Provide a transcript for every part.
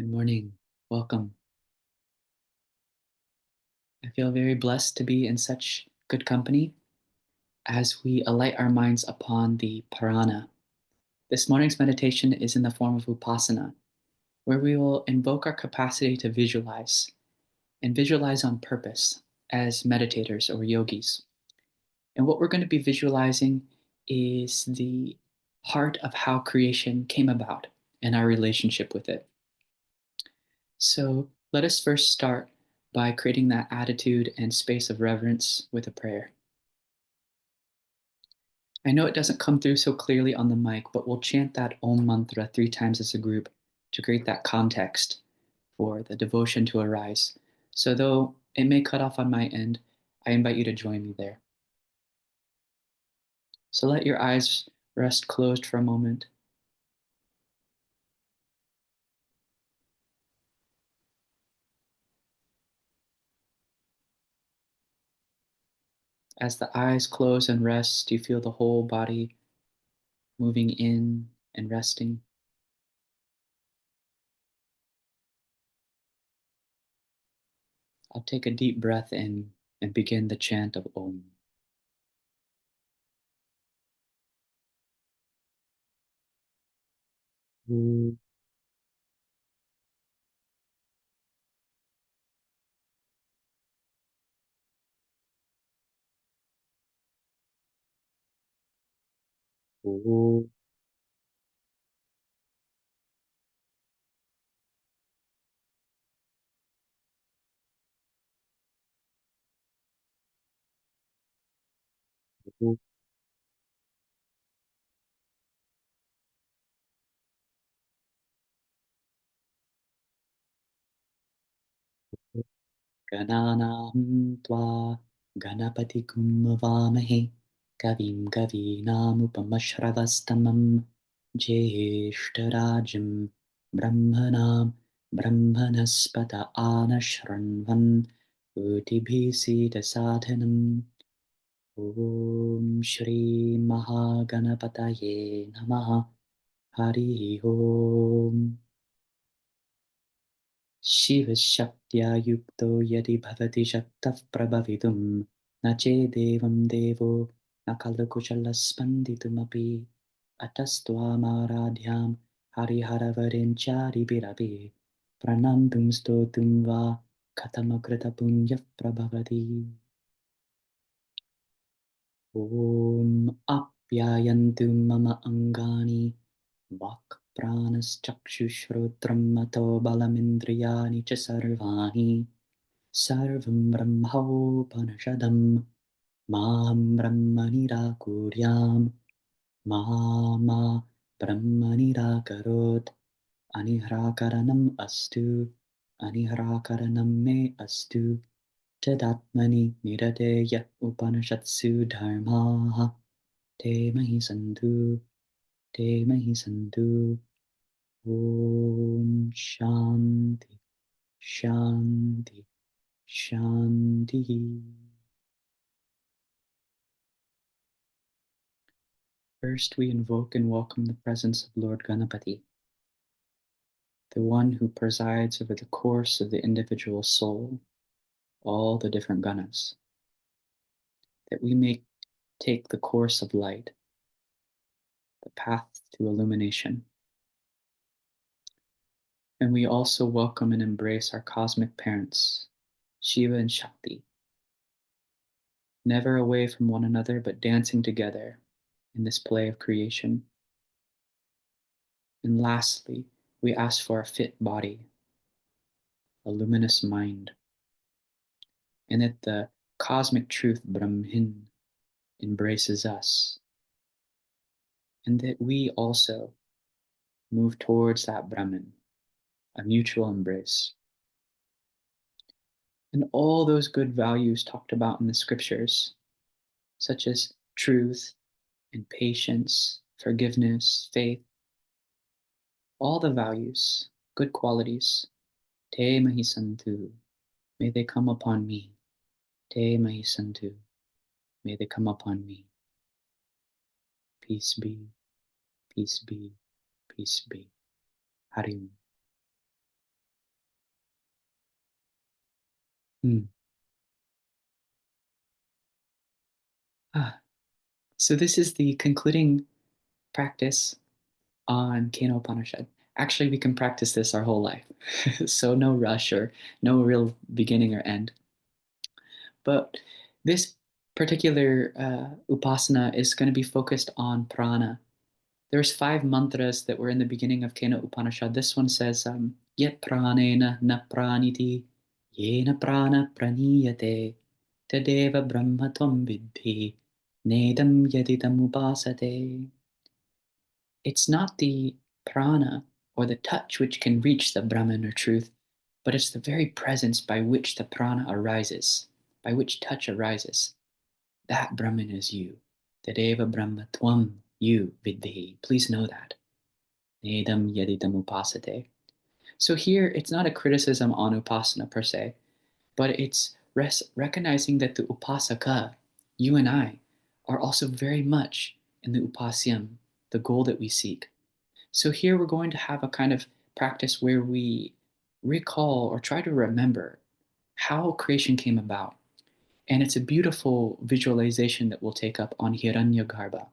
Good morning. Welcome. I feel very blessed to be in such good company as we alight our minds upon the Parana. This morning's meditation is in the form of Upasana, where we will invoke our capacity to visualize and visualize on purpose as meditators or yogis. And what we're going to be visualizing is the heart of how creation came about and our relationship with it. So let us first start by creating that attitude and space of reverence with a prayer. I know it doesn't come through so clearly on the mic, but we'll chant that Om mantra 3 times as a group to create that context for the devotion to arise. So though it may cut off on my end, I invite you to join me there. So let your eyes rest closed for a moment. As the eyes close and rest, you feel the whole body moving in and resting. I'll take a deep breath in and begin the chant of Om. Om. Om. Om. गणानां त्वा गणपतिगुं वामहे कविं कवीनामुपमश्रवस्तमं ज्येष्ठराजं ब्रह्मणां ब्रह्मणस्पत आनशृण्वन् कोटिभिः सीदसाधनम् ॐ श्रीमहागणपतये नमः हरिः ओम् शिवशक्त्या युक्तो यदि भवति शक्तः प्रभवितुं न चेदेवं देवो न खलु कुशलः स्पन्दितुमपि अतस्त्वामाराध्यां हरिहरवरीं चारिभिरपि प्रणन्तुं स्तोतुं वा कथमकृतपुण्यः प्रभवति ॐ आप्यायन्तु मम अङ्गानि वाक् प्राणश्चक्षुश्रोत्रं मतो बलमिन्द्रियाणि च सर्वं ब्रह्मोपनिषदं मां ब्रह्म निराकुर्यां मा ब्रह्म निराकरोत् अनिराकरणम् अस्तु अनिराकरणं मे अस्तु तदात्मनि निरतेय उपनिषत्सु धर्माः ते महि सन्तु ते महि सन्तु ॐ शान्ति शान्ति shanti. First, we invoke and welcome the presence of Lord Ganapati, the one who presides over the course of the individual soul, all the different ganas, that we may take the course of light, the path to illumination. And we also welcome and embrace our cosmic parents, Shiva and Shakti, never away from one another but dancing together in this play of creation. And lastly, we ask for a fit body, a luminous mind, and that the cosmic truth Brahmin embraces us, and that we also move towards that Brahman, a mutual embrace. And all those good values talked about in the scriptures, such as truth and patience, forgiveness, faith, all the values, good qualities, te mahi santu, may they come upon me. Te mahi santu, may they come upon me. Peace be, peace be, peace be. Hari Om. Hmm. Ah. So this is the concluding practice on Kena Upanishad. Actually, we can practice this our whole life. So no rush or no real beginning or end. But this particular upasana is going to be focused on prana. There's 5 mantras that were in the beginning of Kena Upanishad. This one says, Yet pranena na praniti, yena prana praniyate, tadeva brahma tvam vidhi, nedam yaditam upasate. It's not the prana or the touch which can reach the Brahman or truth, but it's the very presence by which the prana arises, by which touch arises. That Brahman is you. Tadeva Brahma Tvam, you, Vidhi. Please know that. Nedam Yaditam Upasate. So here, it's not a criticism on Upasana per se, but it's recognizing that the Upasaka, you and I, are also very much in the Upasyam, the goal that we seek. So here we're going to have a kind of practice where we recall or try to remember how creation came about. And it's a beautiful visualization that we'll take up on Hiranyagarbha.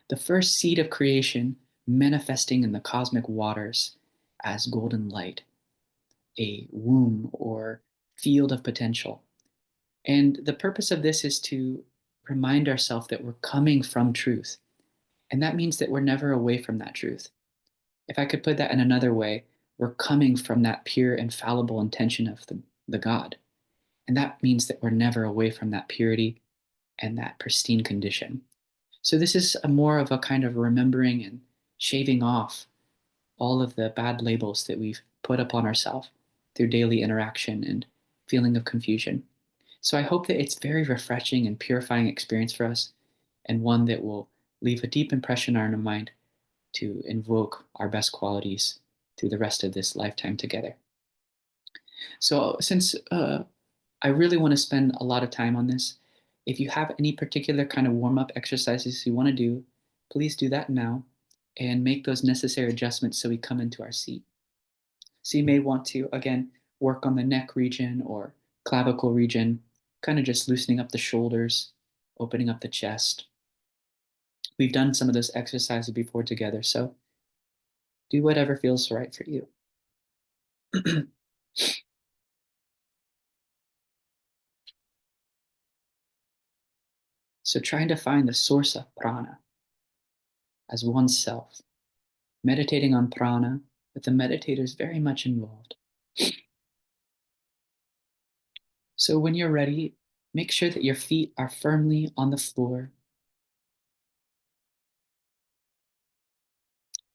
The first seed of creation manifesting in the cosmic waters as golden light, a womb or field of potential. And the purpose of this is to remind ourselves that we're coming from truth. And that means that we're never away from that truth. If I could put that in another way, we're coming from that pure, infallible intention of the God. And that means that we're never away from that purity and that pristine condition. So this is a more of a kind of remembering and shaving off all of the bad labels that we've put upon ourselves through daily interaction and feeling of confusion. So I hope that it's very refreshing and purifying experience for us, and one that will leave a deep impression on our mind to invoke our best qualities through the rest of this lifetime together. So since I really want to spend a lot of time on this, if you have any particular kind of warm-up exercises you want to do, please do that now and make those necessary adjustments so we come into our seat. So you may want to, again, work on the neck region or clavicle region, kind of just loosening up the shoulders, opening up the chest. We've done some of those exercises before together, so do whatever feels right for you. So trying to find the source of prana as oneself, meditating on prana with the meditators very much involved. So when you're ready, make sure that your feet are firmly on the floor.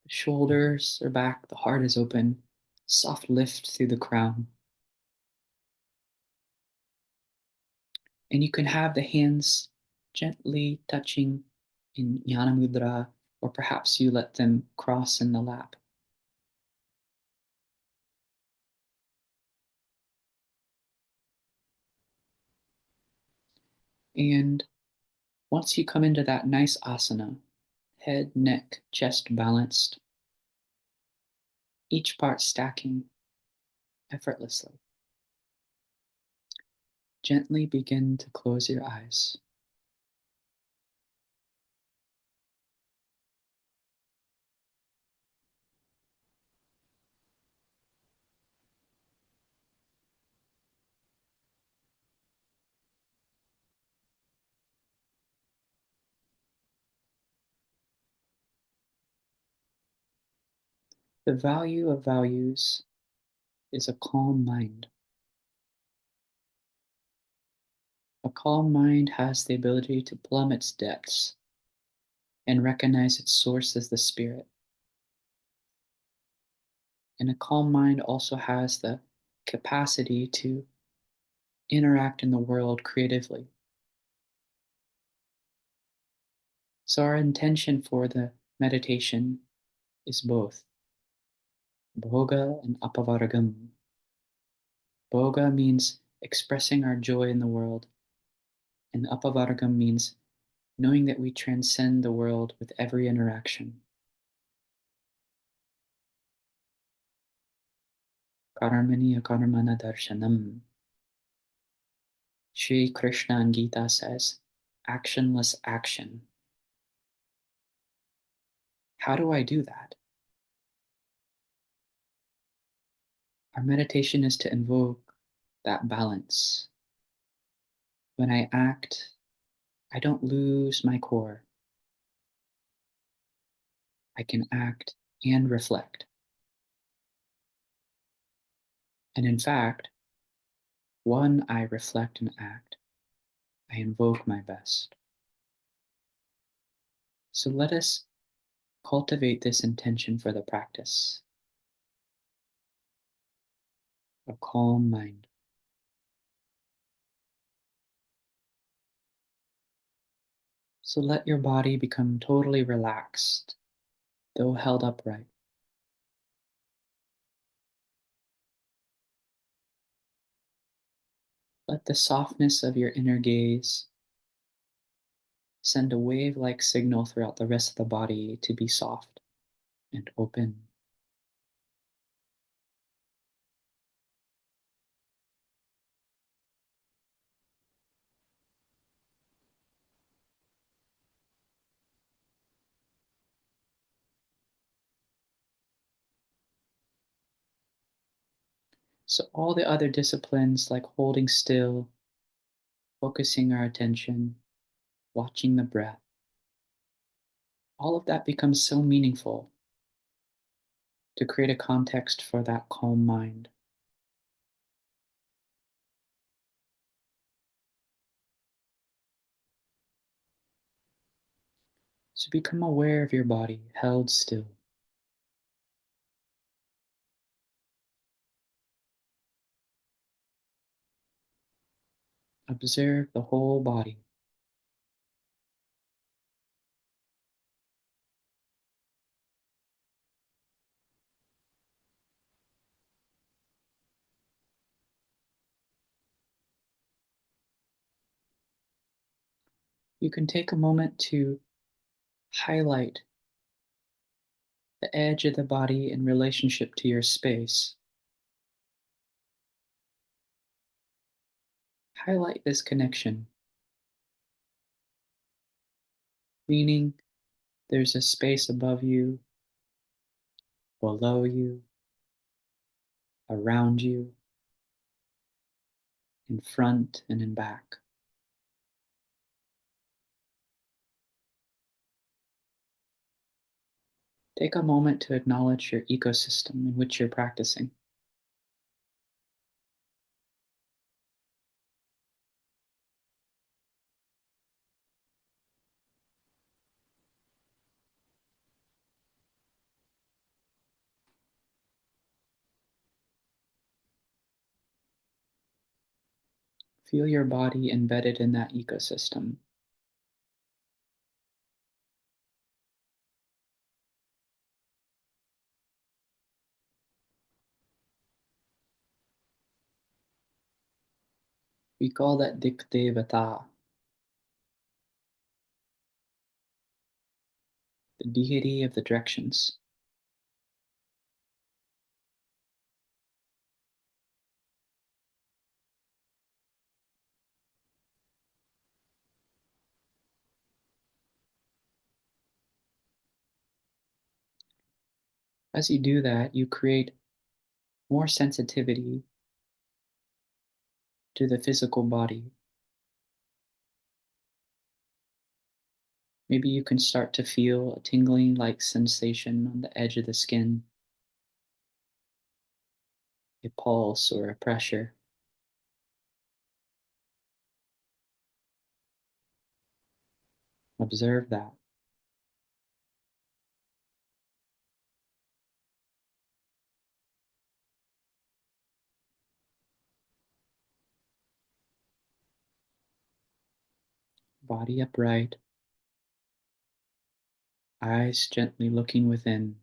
The shoulders are back, the heart is open, soft lift through the crown. And you can have the hands gently touching in Jnana Mudra, or perhaps you let them cross in the lap. And once you come into that nice asana, head, neck, chest balanced, each part stacking effortlessly, gently begin to close your eyes. The value of values is a calm mind. A calm mind has the ability to plumb its depths and recognize its source as the spirit. And a calm mind also has the capacity to interact in the world creatively. So, our intention for the meditation is both bhoga and apavaragam. Bhoga means expressing our joy in the world, and apavaragam means knowing that we transcend the world with every interaction. Karmani akarmana darshanam. Shri Krishna in Gita says, actionless action. How do I do that? Our meditation is to invoke that balance. When I act, I don't lose my core. I can act and reflect. And in fact, when I reflect and act, I invoke my best. So let us cultivate this intention for the practice, a calm mind. So let your body become totally relaxed, though held upright. Let the softness of your inner gaze send a wave like signal throughout the rest of the body to be soft and open. So, all the other disciplines like holding still, focusing our attention, watching the breath, all of that becomes so meaningful to create a context for that calm mind. So, become aware of your body held still. Observe the whole body. You can take a moment to highlight the edge of the body in relationship to your space. Highlight this connection, meaning there's a space above you, below you, around you, in front and in back. Take a moment to acknowledge your ecosystem in which you're practicing. Feel your body embedded in that ecosystem. We call that Diktevata, the deity of the directions. As you do that, you create more sensitivity to the physical body. Maybe you can start to feel a tingling like sensation on the edge of the skin, a pulse or a pressure. Observe that. Body upright, eyes gently looking within,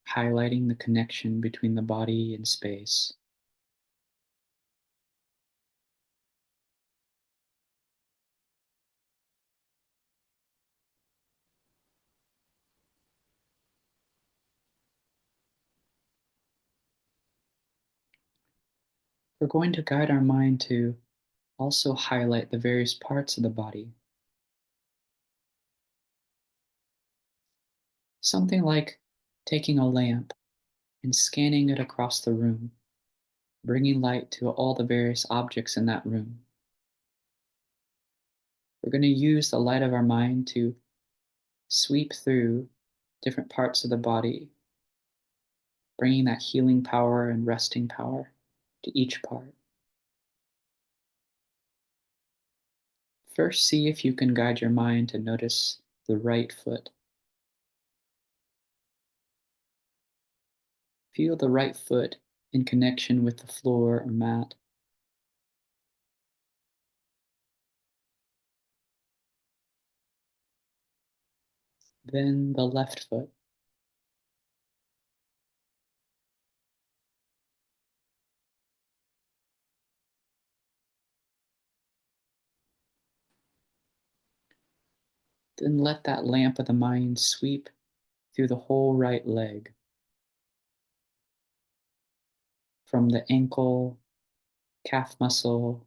highlighting the connection between the body and space. We're going to guide our mind to also highlight the various parts of the body. Something like taking a lamp and scanning it across the room, bringing light to all the various objects in that room. We're going to use the light of our mind to sweep through different parts of the body, bringing that healing power and resting power to each part. First, see if you can guide your mind to notice the right foot. Feel the right foot in connection with the floor or mat. Then the left foot. Then let that lamp of the mind sweep through the whole right leg, from the ankle, calf muscle,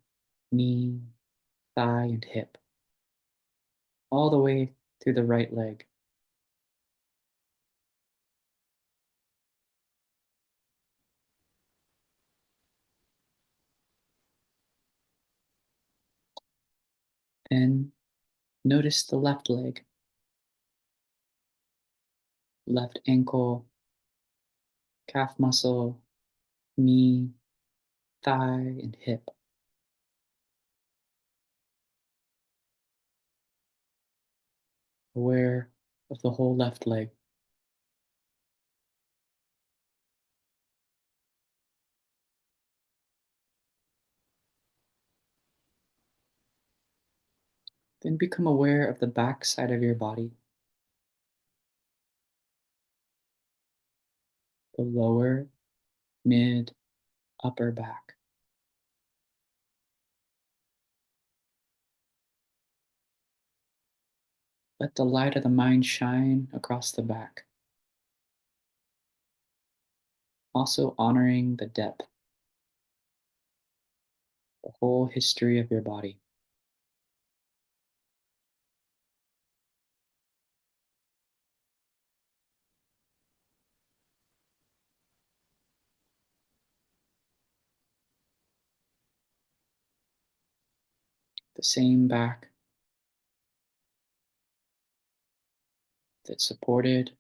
knee, thigh, and hip, all the way through the right leg. Then notice the left leg, left ankle, calf muscle, knee, thigh, and hip. Aware of the whole left leg. Then become aware of the back side of your body, the lower, mid, upper back. Let the light of the mind shine across the back, also honoring the depth, the whole history of your body. The same back that supported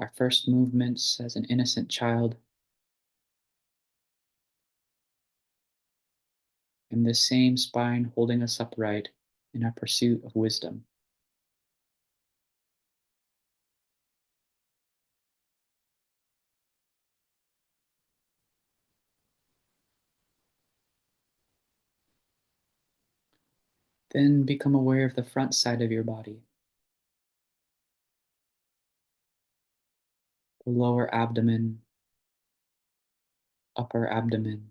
our first movements as an innocent child, and this same spine holding us upright in our pursuit of wisdom. Then become aware of the front side of your body, the lower abdomen, upper abdomen,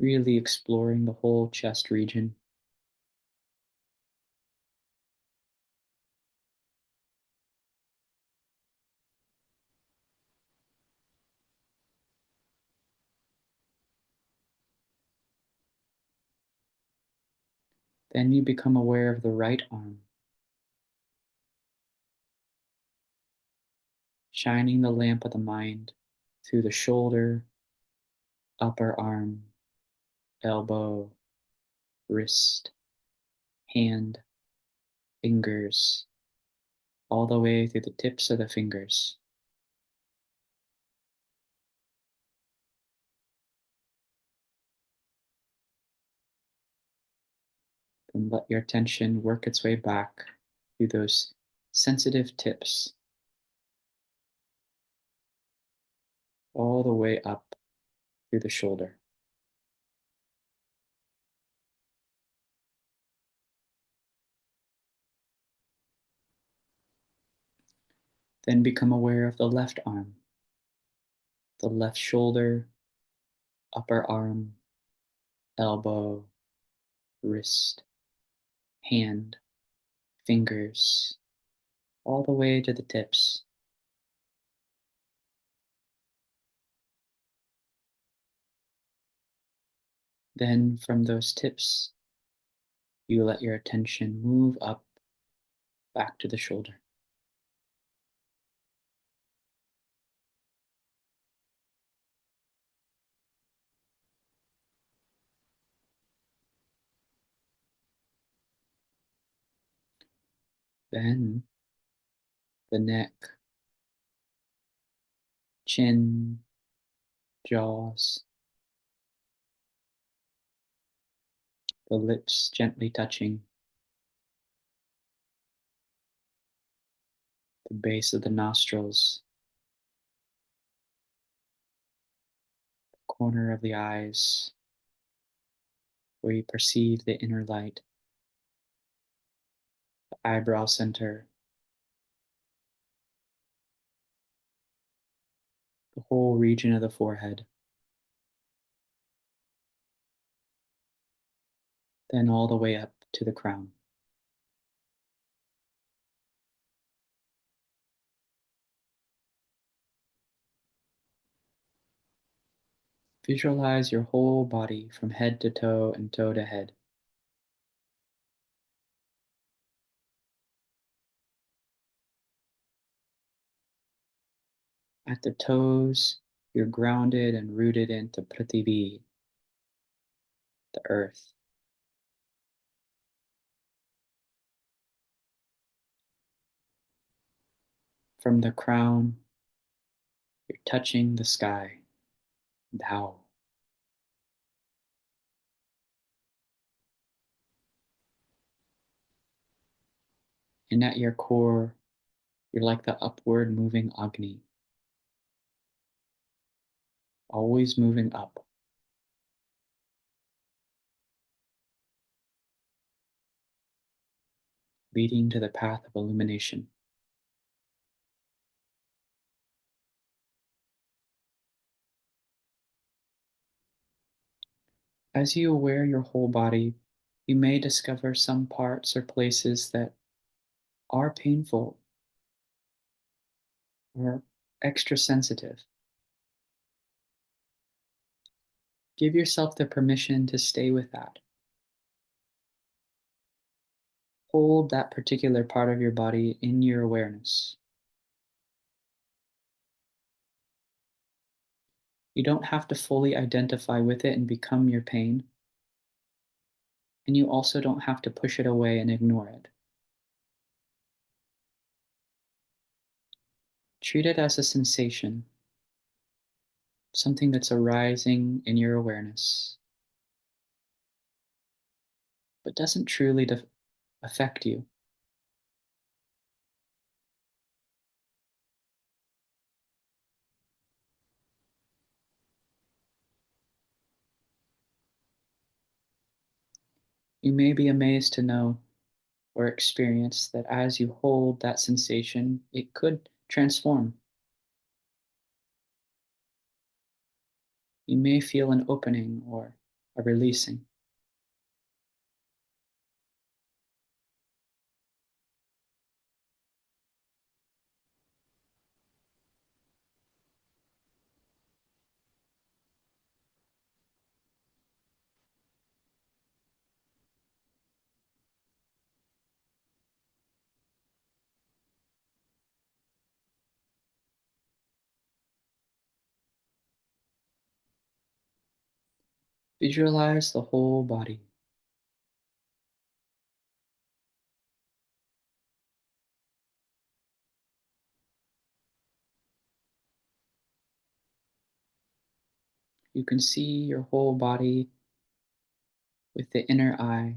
really exploring the whole chest region. Then you become aware of the right arm, shining the lamp of the mind through the shoulder, upper arm, elbow, wrist, hand, fingers, all the way through the tips of the fingers. Then let your attention work its way back through those sensitive tips, all the way up through the shoulder. Then become aware of the left arm, the left shoulder, upper arm, elbow, wrist, hand, fingers, all the way to the tips. Then from those tips, you let your attention move up back to the shoulder. Then the neck, chin, jaws, the lips gently touching, the base of the nostrils, corner of the eyes, where you perceive the inner light, the eyebrow center, the whole region of the forehead, then all the way up to the crown. Visualize your whole body from head to toe and toe to head. At the toes, you're grounded and rooted into Prithivi, the earth. From the crown, you're touching the sky, Tao. And at your core, you're like the upward moving Agni, always moving up, leading to the path of illumination. As you aware your whole body, you may discover some parts or places that are painful or extra sensitive. Give yourself the permission to stay with that. Hold that particular part of your body in your awareness. You don't have to fully identify with it and become your pain. And you also don't have to push it away and ignore it. Treat it as a sensation, something that's arising in your awareness, but doesn't truly affect you. You may be amazed to know or experience that as you hold that sensation, it could transform. You may feel an opening or a releasing. Visualize the whole body. You can see your whole body with the inner eye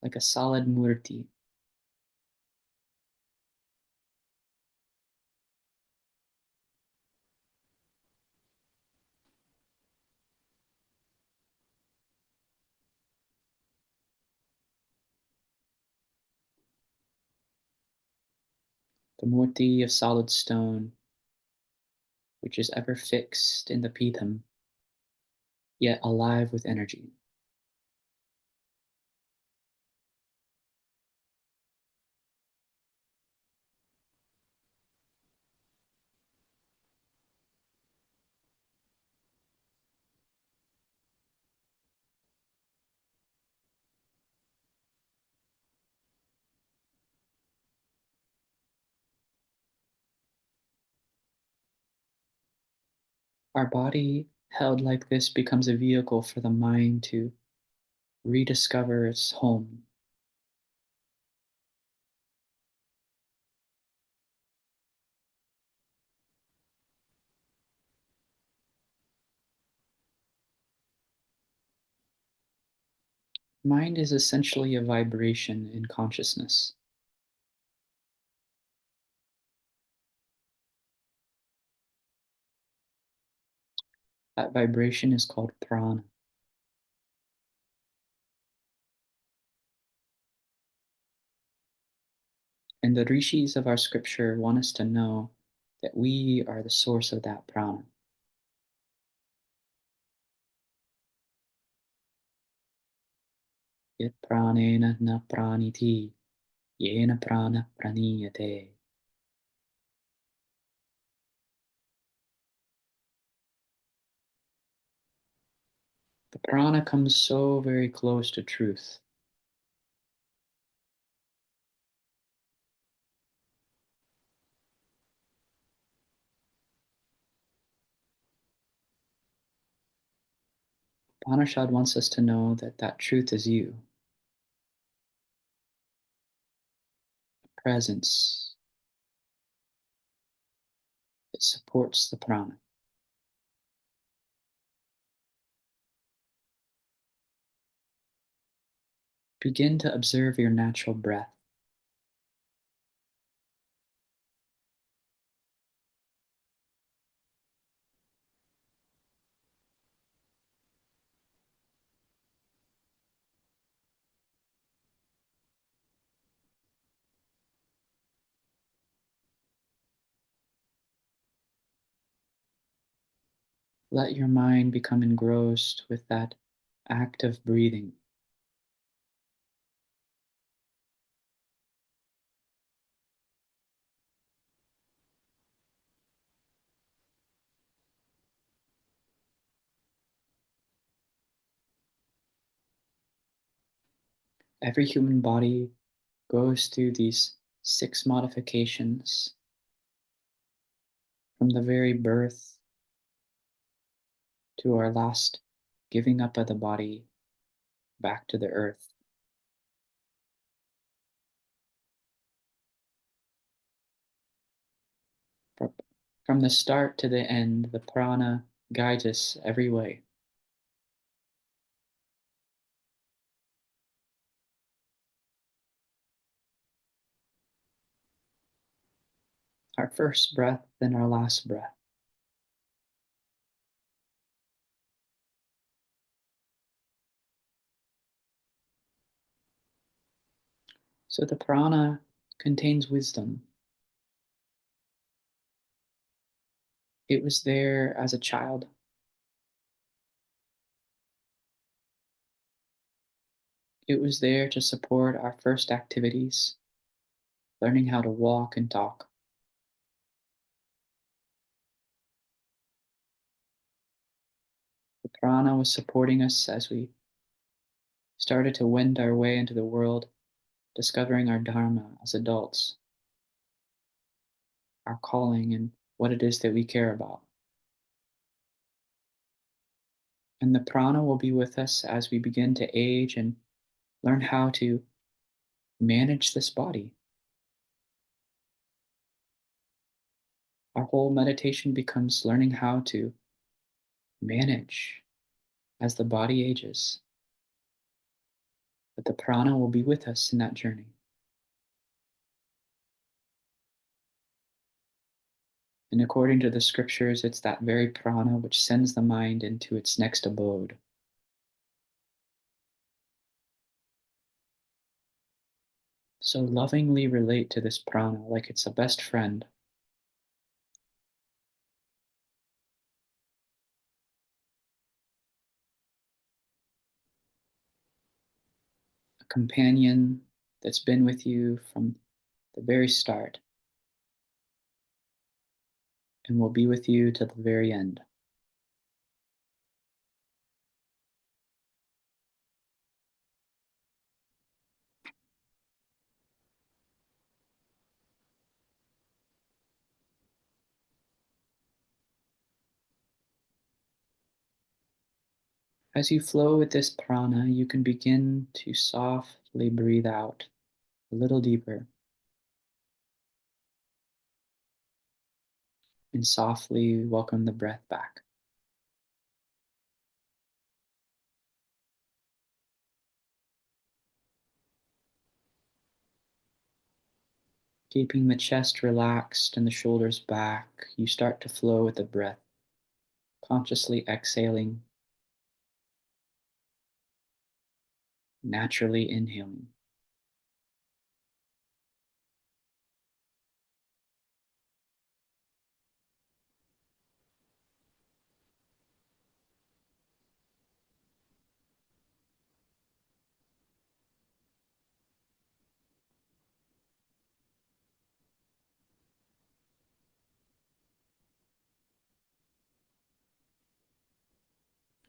like a solid murti. The murti of solid stone, which is ever fixed in the pitham, yet alive with energy. Our body, held like this, becomes a vehicle for the mind to rediscover its home. Mind is essentially a vibration in consciousness. That vibration is called prana. And the rishis of our scripture want us to know that we are the source of that prana. Yat pranena na praniti, yena prana praniyate. The prana comes so very close to truth. Upanishad wants us to know that that truth is you, presence. It supports the prana. Begin to observe your natural breath. Let your mind become engrossed with that act of breathing. Every human body goes through these 6 modifications from the very birth to our last giving up of the body back to the earth. From the start to the end, the prana guides us every way. Our first breath, then our last breath. So the prana contains wisdom. It was there as a child. It was there to support our first activities, learning how to walk and talk. The prana was supporting us as we started to wend our way into the world, discovering our dharma as adults, our calling, and what it is that we care about. And the prana will be with us as we begin to age and learn how to manage this body. Our whole meditation becomes learning how to manage as the body ages. But the prana will be with us in that journey. And according to the scriptures, it's that very prana which sends the mind into its next abode. So lovingly relate to this prana like it's a best friend, a companion that's been with you from the very start and will be with you till the very end. As you flow with this prana, you can begin to softly breathe out a little deeper and softly welcome the breath back. Keeping the chest relaxed and the shoulders back, you start to flow with the breath, consciously exhaling, naturally inhaling.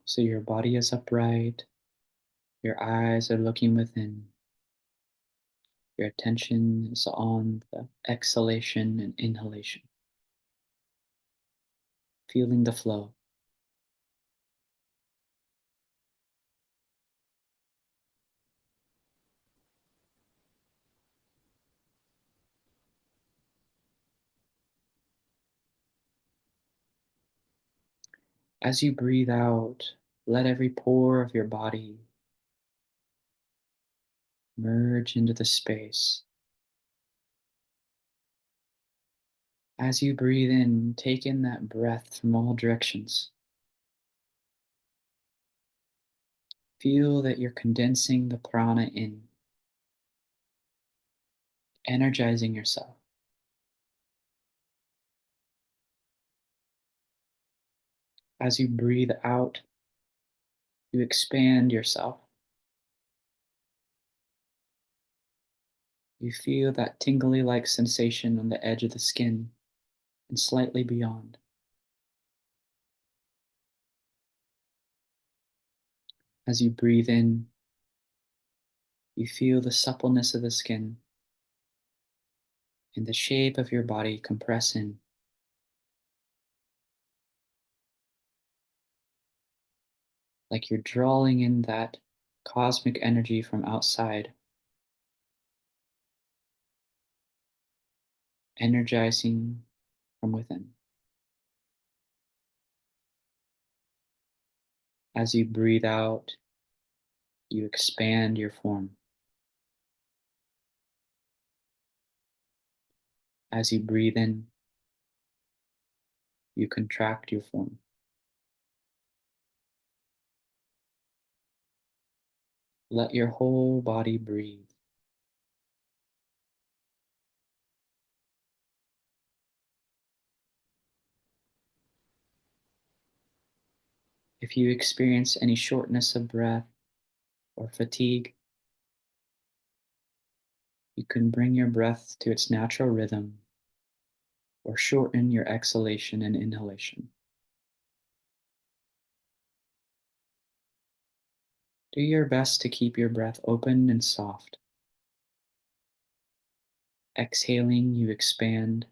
So your body is upright, your eyes are looking within, your attention is on the exhalation and inhalation, feeling the flow. As you breathe out, let every pore of your body merge into the space. As you breathe in, take in that breath from all directions. Feel that you're condensing the prana in, energizing yourself. As you breathe out, you expand yourself. You feel that tingly like sensation on the edge of the skin and slightly beyond. As you breathe in, you feel the suppleness of the skin and the shape of your body compress in. Like you're drawing in that cosmic energy from outside, energizing from within. As you breathe out, you expand your form. As you breathe in, you contract your form. Let your whole body breathe. If you experience any shortness of breath or fatigue, you can bring your breath to its natural rhythm or shorten your exhalation and inhalation. Do your best to keep your breath open and soft. Exhaling, you expand.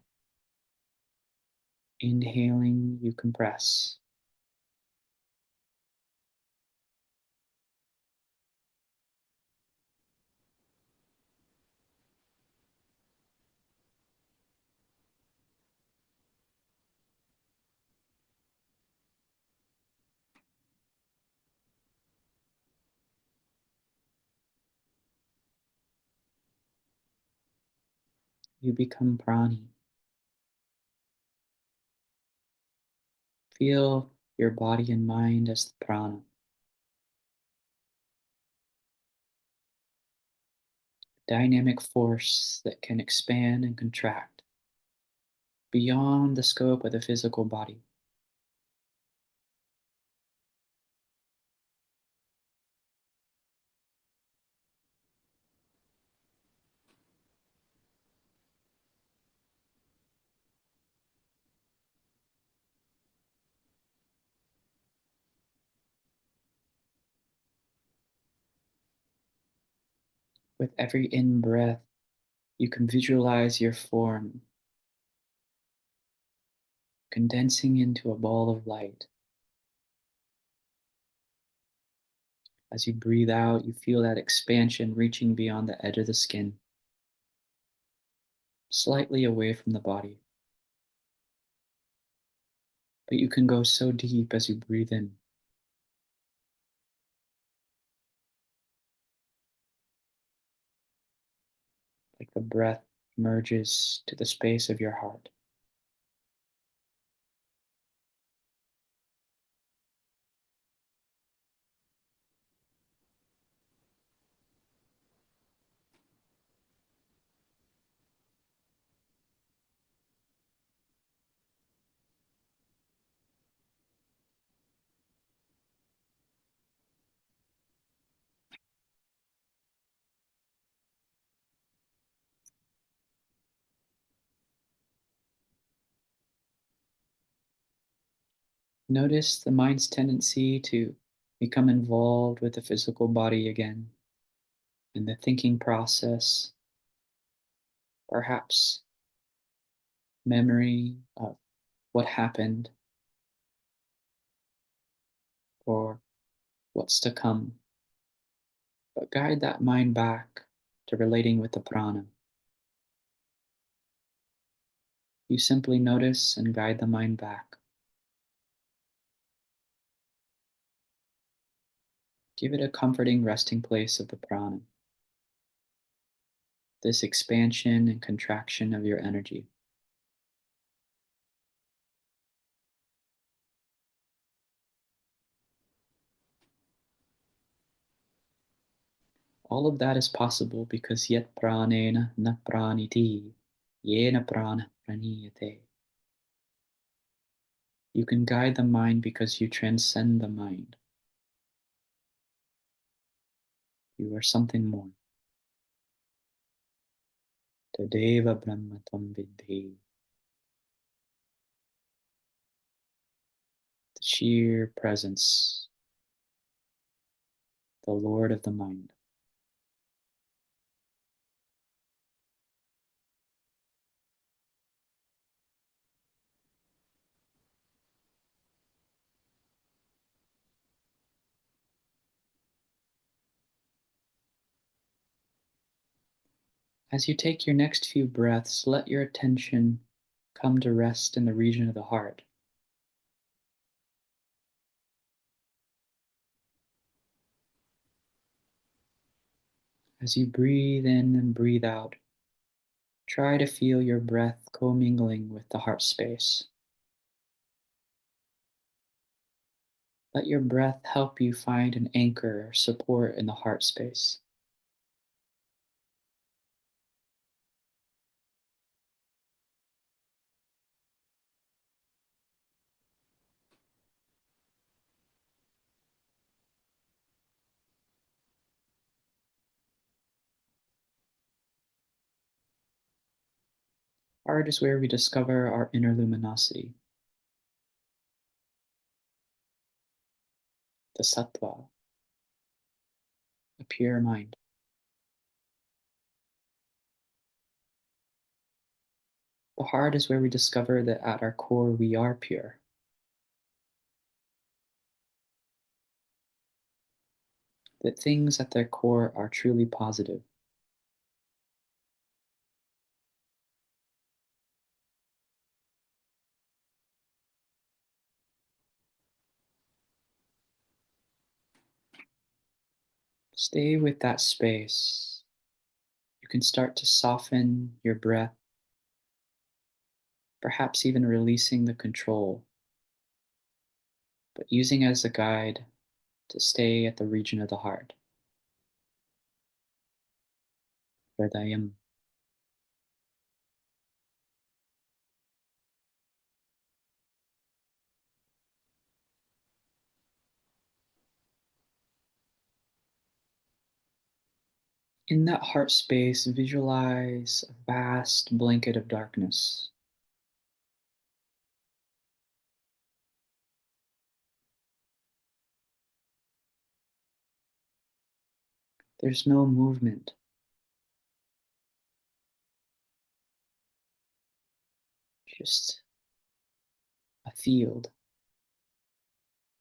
Inhaling, you compress. You become prani. Feel your body and mind as the prana, dynamic force that can expand and contract beyond the scope of the physical body. With every in breath, you can visualize your form condensing into a ball of light. As you breathe out, you feel that expansion reaching beyond the edge of the skin, slightly away from the body. But you can go so deep as you breathe in. Like the breath merges to the space of your heart. Notice the mind's tendency to become involved with the physical body again in the thinking process, perhaps memory of what happened or what's to come. But guide that mind back to relating with the prana. You simply notice and guide the mind back. Give it a comforting resting place of the prana, this expansion and contraction of your energy. All of that is possible because yet pranena na praniti, yena prana praniyate. You can guide the mind because you transcend the mind. You are something more. Tadeva Brahmatam Vidhi. The sheer presence, the Lord of the mind. As you take your next few breaths, let your attention come to rest in the region of the heart. As you breathe in and breathe out, try to feel your breath commingling with the heart space. Let your breath help you find an anchor or support in the heart space. Heart is where we discover our inner luminosity, the sattva, a pure mind. The heart is where we discover that at our core we are pure, that things at their core are truly positive. Stay with that space. You can start to soften your breath, perhaps even releasing the control, but using as a guide to stay at the region of the heart, Hridayam. In that heart space, visualize a vast blanket of darkness. There's no movement, just a field,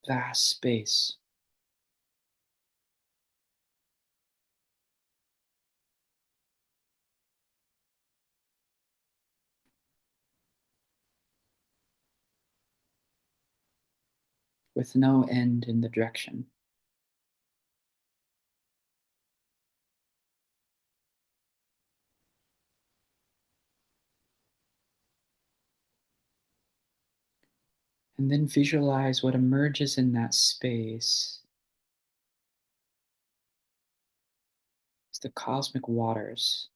vast space. with no end in the direction. And then visualize what emerges in that space as the cosmic waters,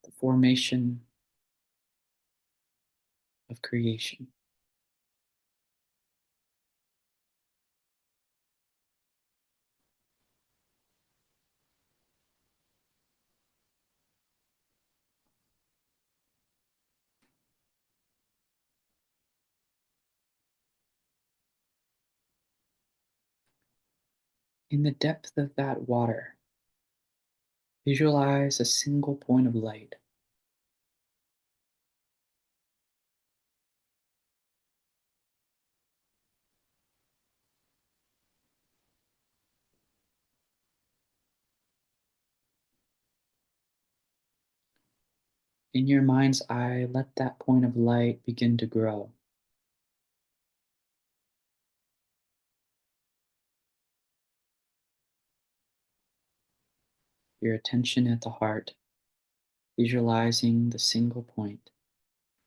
the formation of creation. In the depth of that water, visualize a single point of light. In your mind's eye, let that point of light begin to grow. Your attention at the heart, visualizing the single point,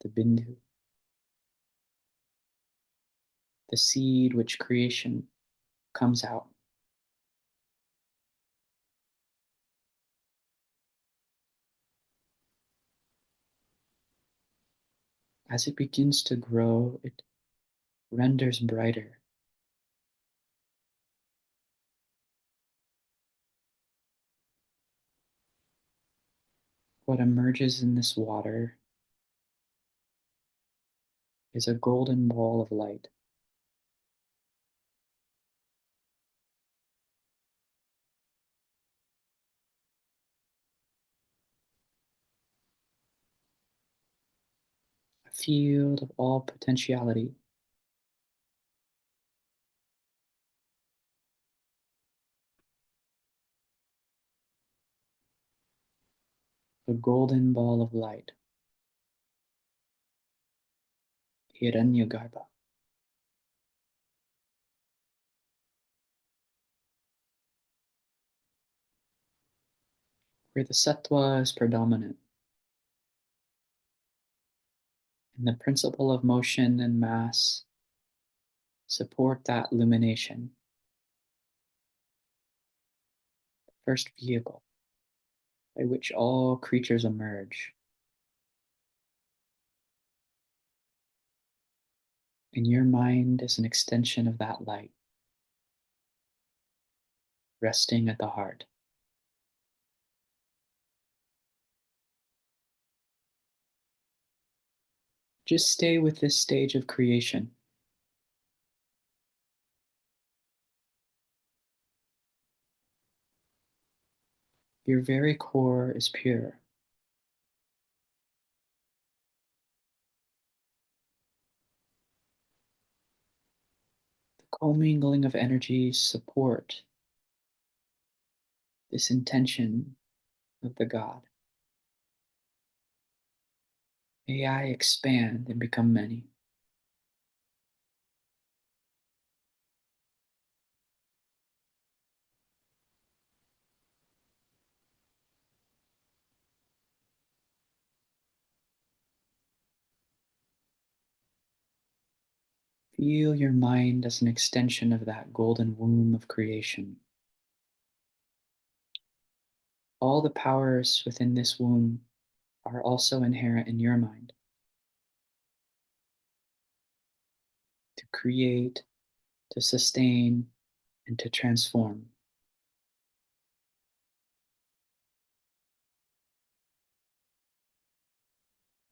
the bindu, the seed which creation comes out. As it begins to grow, it renders brighter. What emerges in this water is a golden ball of light. A field of all potentiality. A golden ball of light. Hiranyagarbha. Where the sattva is predominant, and the principle of motion and mass support that illumination. The first vehicle by which all creatures emerge. And your mind is an extension of that light, resting at the heart. Just stay with this stage of creation. Your very core is pure. The commingling of energies support this intention of the God. May I expand and become many. Feel your mind as an extension of that golden womb of creation. All the powers within this womb are also inherent in your mind to create, to sustain, and to transform.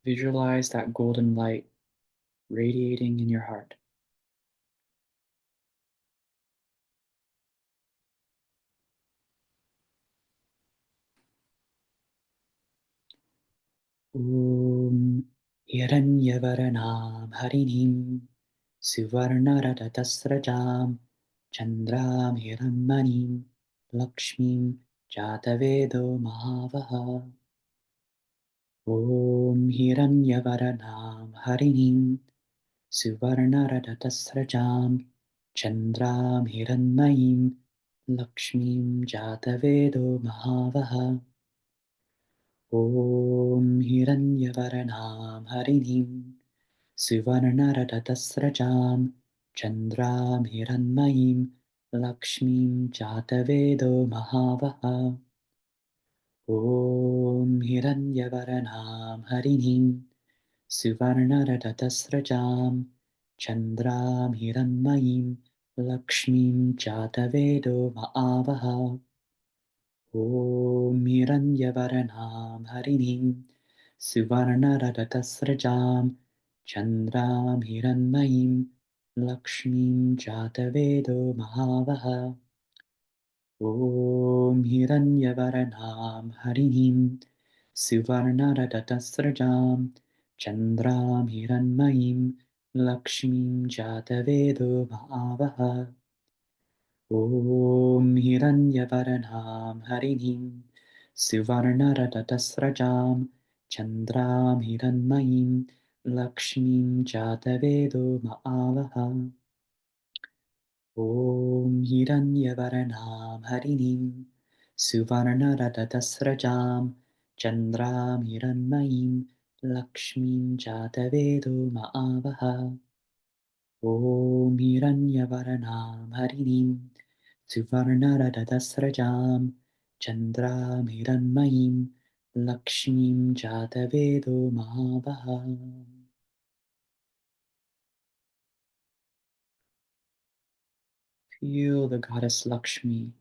Visualize that golden light radiating in your heart. Om Hiranyavarana Harinim Suvarnaratasrajam Chandram Hiranmanim Lakshmim Jatavedo Mahavaha. Om Hiranyavaranam Harinim Suvarnaratasrajam Chandram Hiranmayim Lakshmim Jatavedo Mahavaha. Om Hiranyavaranam Harinim Suvarnaratasrajam Chandram Hiranmayim Lakshmim Jatavedo Mahavaha. Om Hiranyavaranam Harinim Suvarnaratasrajam Chandram Hiranmayim Lakshmim Jatavedo Mahavaha. Om Hiranyavaranam Harinim Suvarnaratasrajam Chandram Hiranmayim Lakshmim Jatavedo Mahavaha. Om Hiranyavaranam Harinim Suvarnaratasrajam Chandram Hiranmayim Lakshmim Jatavedo Mahavaha. Om Hiranyavaranam Harinim Suvarnaratasrajam Chandram Hiranmayim Lakshmim Jatavedo Mahavaha. Om Hiranyavaranam Harinim Suvarnaratasrajam Chandram Hiranmayim Lakshmim Jatavedo Mahavaha. Om Hiranyavaranam Harinim Suvarnaratasrajam Chandram Hiranmayim Lakshmim Jatavedo Mahavaha. Feel the goddess Lakshmi,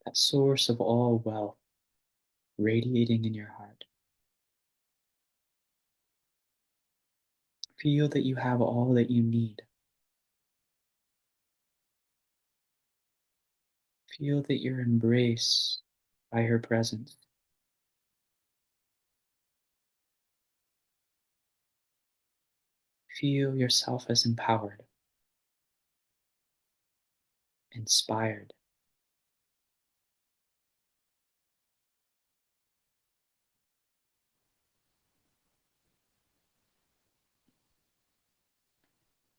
that source of all wealth, radiating in your heart. Feel that you have all that you need. Feel that you're embraced by her presence. Feel yourself as empowered, inspired.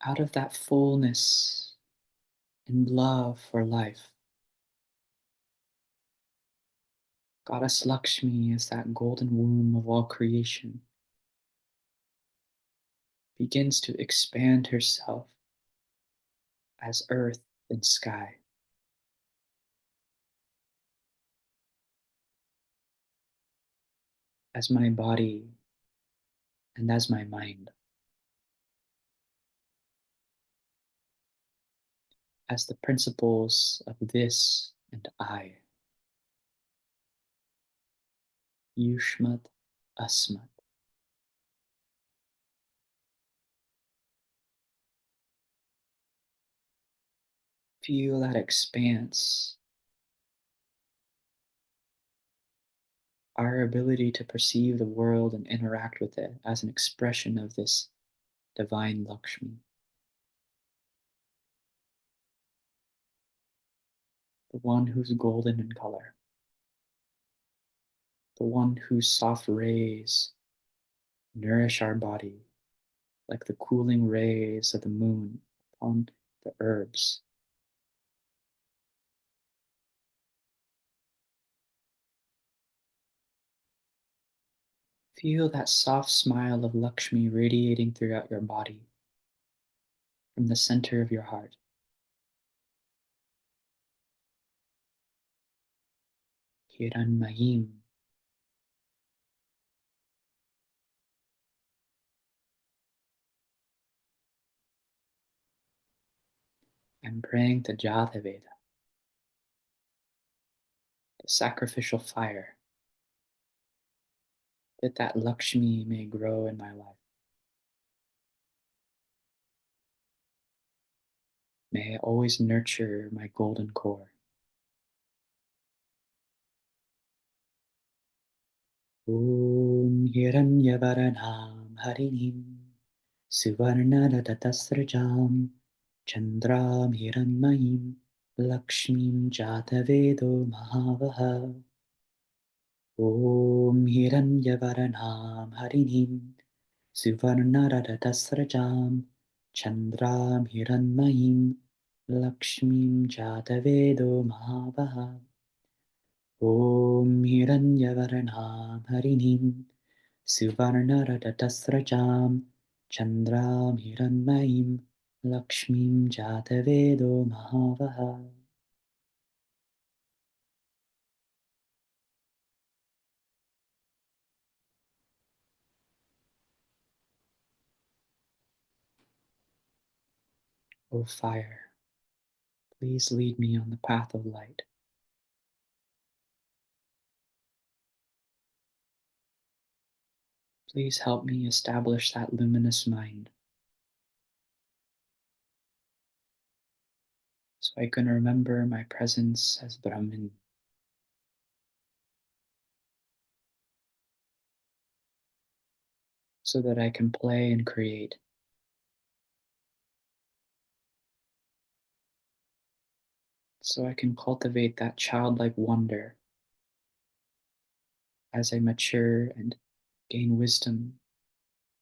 Out of that fullness and love for life, Goddess Lakshmi is that golden womb of all creation, begins to expand herself as earth and sky, as my body and as my mind, as the principles of this and I, Yushmat Asmat. Feel that expanse, our ability to perceive the world and interact with it as an expression of this divine Lakshmi, the one who's golden in color, the one whose soft rays nourish our body like the cooling rays of the moon upon the herbs. Feel that soft smile of Lakshmi radiating throughout your body from the center of your heart. Hiranmayim. I'm praying to Jataveda, the sacrificial fire, that Lakshmi may grow in my life. May I always nurture my golden core. Om Hiranyavaranaam Harinim Suvarnadatasrajam Chandram Hiranmayim Lakshmim Jatavedo Mahavaha. Om Hiranyavaranam Harinim Suvarnaratasrajam Chandram Hiranmayim Lakshmim Jatavedo Mahavaha. Om Hiranyavaranam Harinim Suvarnaratasrajam Chandram Hiranmayim Lakshmim Jatavedo Mahavaha. O fire, please lead me on the path of light. Please help me establish that luminous mind so I can remember my presence as Brahman, so that I can play and create, so I can cultivate that childlike wonder as I mature and gain wisdom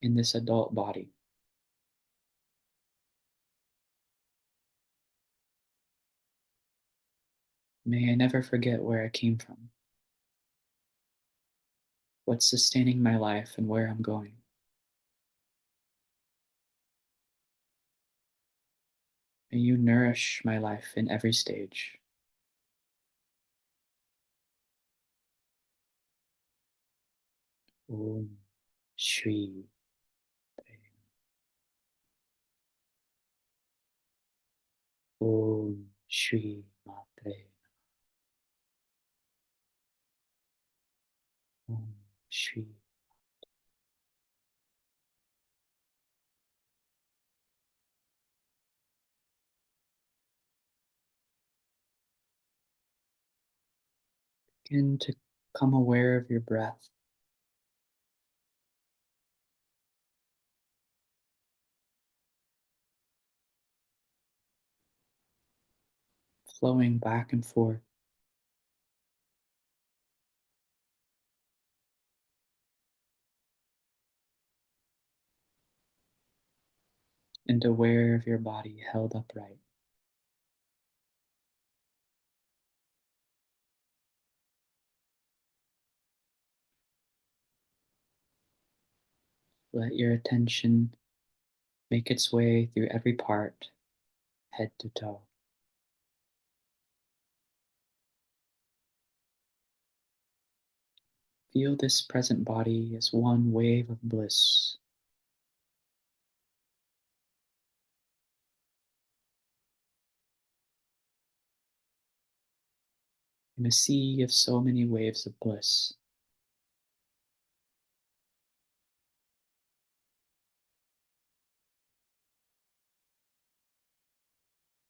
in this adult body. May I never forget where I came from, what's sustaining my life, and where I'm going. May you nourish my life in every stage. Om Shri. Om Shri Matre. Om Shri. Begin to come aware of your breath, flowing back and forth, and aware of your body held upright. Let your attention make its way through every part, head to toe. Feel this present body as one wave of bliss, in a sea of so many waves of bliss.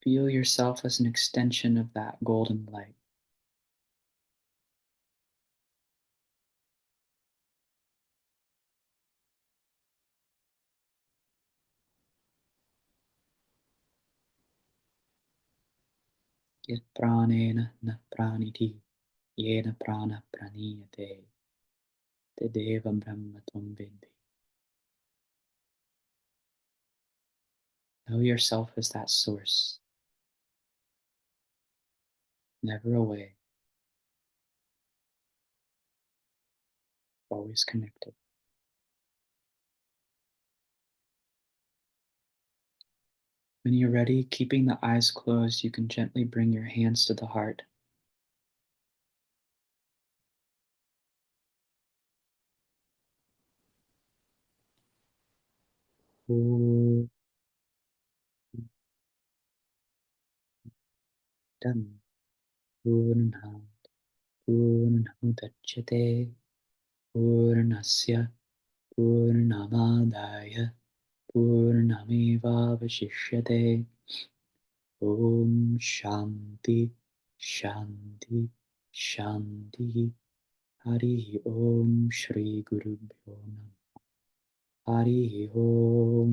Feel yourself as an extension of that golden light. Yet pranena na praniti, yena prana praniyate, tadeva brahma tvam vidhi. Know yourself as that source, never away, always connected. When you're ready, keeping the eyes closed, you can gently bring your hands to the heart. Om Purnat Purnamudachyate Purnasya Purnamadaya Purnamevavashishyate. Om Shanti Shanti Shanti. Harihi Om Shri Guru Bhyo Namah. Harihi Om.